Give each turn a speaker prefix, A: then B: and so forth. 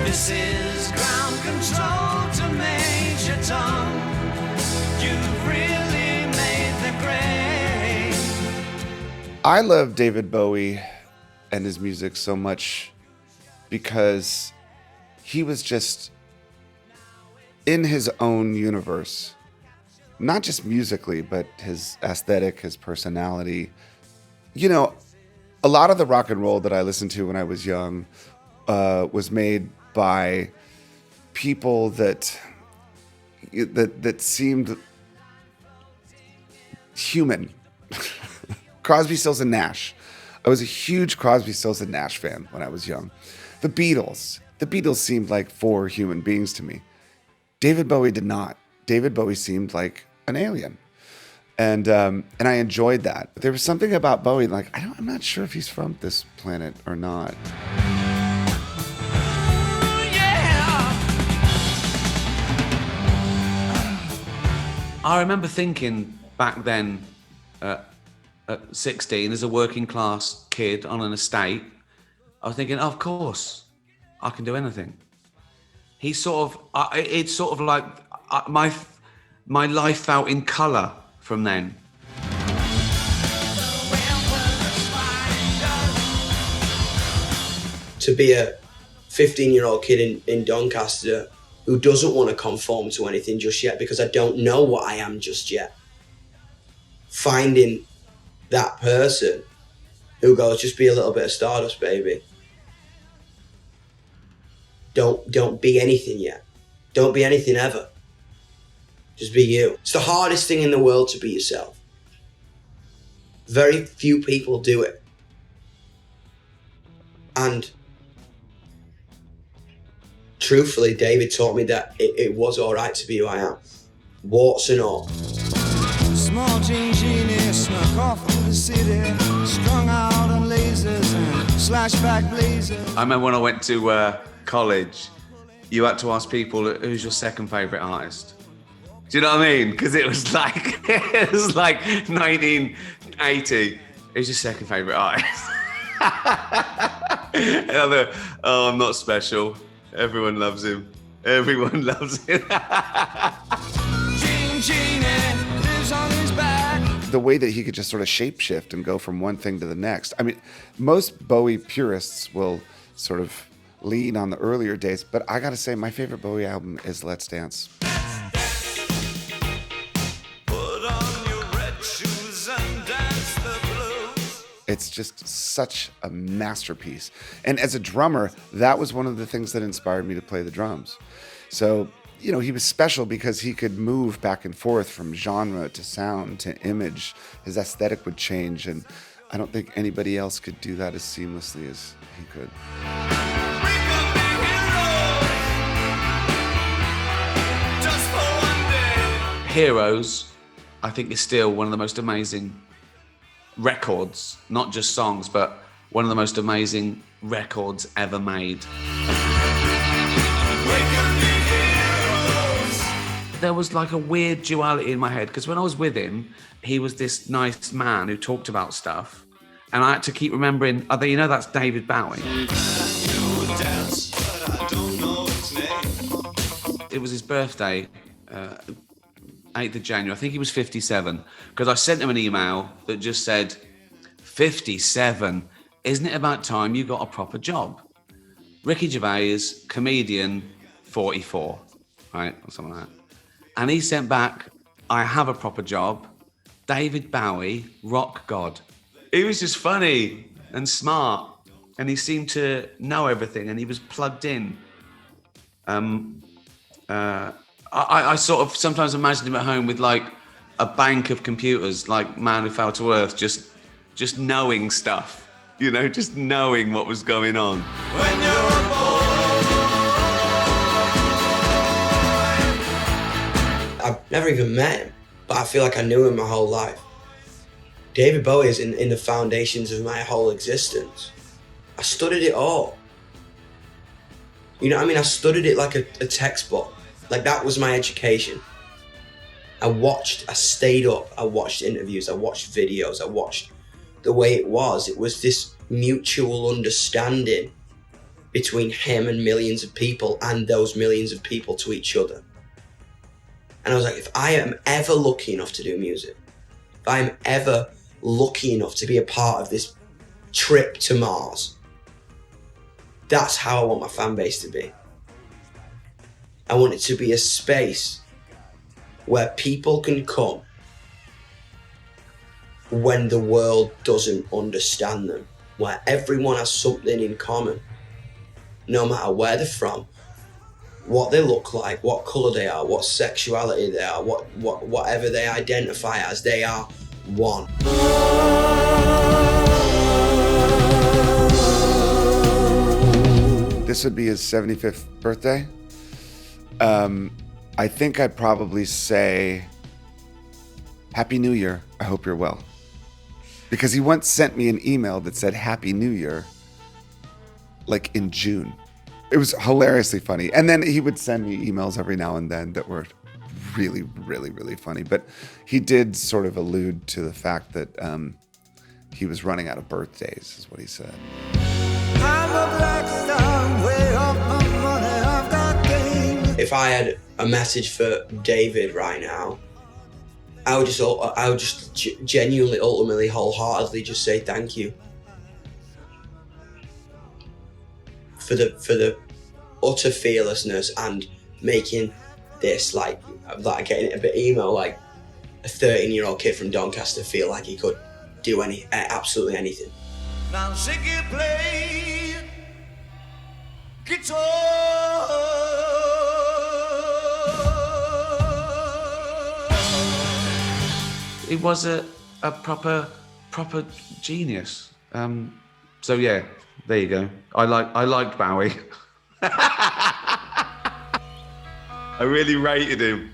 A: This is ground control to Major Tom. You've really made the grade.
B: I love David Bowie and his music so much because he was just in his own universe, not just musically, but his aesthetic, his personality. You know, a lot of the rock and roll that I listened to when I was young was made by people that seemed human. Crosby, Stills, and Nash. I was a huge Crosby, Stills, and Nash fan when I was young. The Beatles seemed like four human beings to me. David Bowie did not. David Bowie seemed like an alien. And I enjoyed that. There was something about Bowie, like, I'm not sure if he's from this planet or not.
C: I remember thinking back then, at 16, as a working class kid on an estate, I was thinking, of course, I can do anything. It's sort of like my life felt in colour from then.
D: To be a 15-year-old kid in Doncaster who doesn't want to conform to anything just yet because I don't know what I am just yet. Finding that person who goes, just be a little bit of Stardust, baby. Don't be anything yet. Don't be anything ever. Just be you. It's the hardest thing in the world to be yourself. Very few people do it. And truthfully, David taught me that it was all right to be who I am. Warts and all.
A: Small jean genie snuck off to the city, strung out on lasers and slashback blazers.
C: I remember when I went to college, you had to ask people, who's your second favourite artist? Do you know what I mean? Because it was like 1980. Who's your second favourite artist? And I thought, oh, I'm not special. Everyone loves him. Everyone loves him.
B: The way that he could just sort of shapeshift and go from one thing to the next. I mean, most Bowie purists will sort of lean on the earlier days, but I gotta say, my favorite Bowie album is Let's Dance. It's just such a masterpiece. And as a drummer, that was one of the things that inspired me to play the drums. So, you know, he was special because he could move back and forth from genre to sound to image. His aesthetic would change, and I don't think anybody else could do that as seamlessly as he could.
C: Heroes, I think, is still one of the most amazing records, not just songs, but one of the most amazing records ever made. There was like a weird duality in my head, because when I was with him, he was this nice man who talked about stuff, and I had to keep remembering, you know, that's David Bowie. It was his birthday, 8th of January. I think he was 57, because I sent him an email that just said, 57, isn't it about time you got a proper job? Ricky Gervais, comedian, 44, right? Or something like that. And he sent back, I have a proper job, David Bowie, rock god. He was just funny and smart, and he seemed to know everything, and he was plugged in. I sort of sometimes imagine him at home with like a bank of computers, like Man Who Fell to Earth, just knowing stuff, you know, just knowing what was going on.
A: When you're a boy.
D: I've never even met him, but I feel like I knew him my whole life. David Bowie is in the foundations of my whole existence. I studied it all. You know what I mean? I studied it like a textbook. Like, that was my education. I stayed up, I watched interviews, I watched videos, I watched the way it was. It was this mutual understanding between him and millions of people, and those millions of people to each other. And I was like, if I am ever lucky enough to do music, if I am ever lucky enough to be a part of this trip to Mars, that's how I want my fan base to be. I want it to be a space where people can come when the world doesn't understand them, where everyone has something in common, no matter where they're from, what they look like, what colour they are, what sexuality they are, whatever they identify as, they are one.
B: This would be his 75th birthday. I think I'd probably say, Happy New Year. I hope you're well. Because he once sent me an email that said Happy New Year, like in June. It was hilariously funny. And then he would send me emails every now and then that were really, really, really funny. But he did sort of allude to the fact that he was running out of birthdays, is what he said.
A: I'm a Blackstar, way off my money, I've got game.
D: If I had a message for David right now, I would just genuinely, ultimately, wholeheartedly just say thank you for the utter fearlessness and making this, like getting a bit emo, like a 13-year-old kid from Doncaster feel like he could do absolutely anything.
A: Now Ziggy play guitar.
C: He was a proper genius. So yeah, there you go. I liked Bowie. I really rated him.